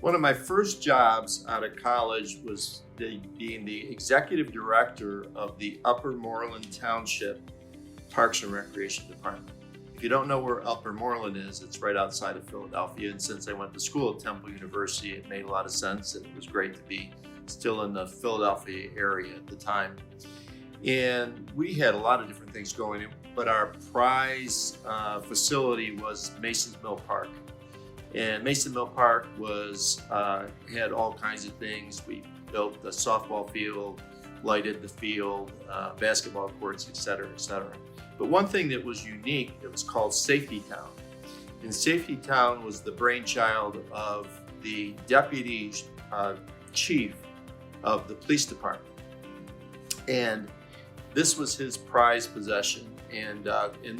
One of my first jobs out of college was being the executive director of the Upper Moreland Township Parks and Recreation Department. If you don't know where Upper Moreland is, it's right outside of Philadelphia. And since I went to school at Temple University, it made a lot of sense. And it was great to be still in the Philadelphia area at the time. And we had a lot of different things going, but our prize facility was Mason's Mill Park. And Mason Mill Park had all kinds of things. We built the softball field, lighted the field, basketball courts, et cetera, et cetera. But one thing that was unique, it was called Safety Town. And Safety Town was the brainchild of the deputy chief of the police department. And this was his prized possession. And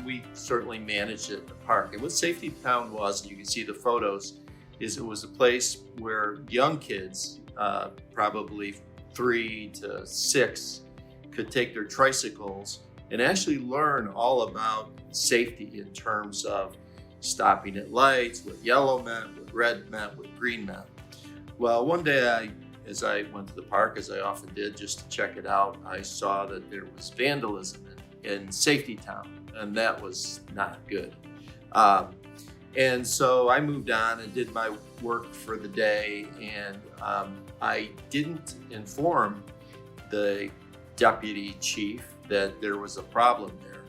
we certainly managed it in the park. And what Safety Town was, and you can see the photos, is it was a place where young kids, probably 3 to 6, could take their tricycles and actually learn all about safety in terms of stopping at lights, what yellow meant, what red meant, what green meant. Well, one day as I went to the park, as I often did, just to check it out, I saw that there was vandalism in Safety Town, and that was not good. And so I moved on and did my work for the day, and I didn't inform the deputy chief that there was a problem there.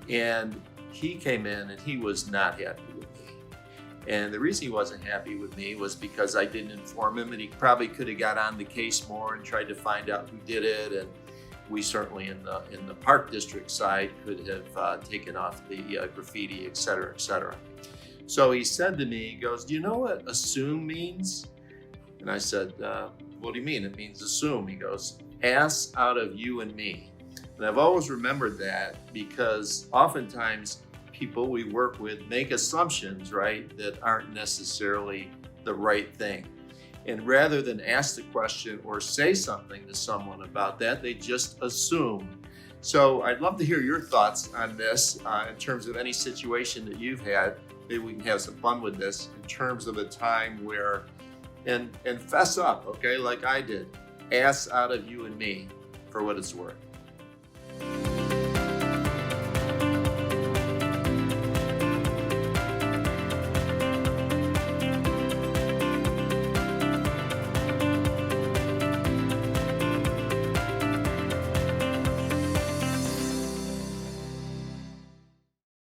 And he came in and he was not happy with me. And the reason he wasn't happy with me was because I didn't inform him, and he probably could have got on the case more and tried to find out who did it. And we certainly in the park district side could have taken off the graffiti, et cetera, et cetera. So he said to me, he goes, "Do you know what assume means?" And I said, "What do you mean?" "It means assume." He goes, "Ass out of you and me." And I've always remembered that because oftentimes people we work with make assumptions, right, that aren't necessarily the right thing. And rather than ask the question or say something to someone about that, they just assume. So I'd love to hear your thoughts on this in terms of any situation that you've had. Maybe we can have some fun with this in terms of a time where, and fess up, okay, like I did. Ass out of you and me, for what it's worth.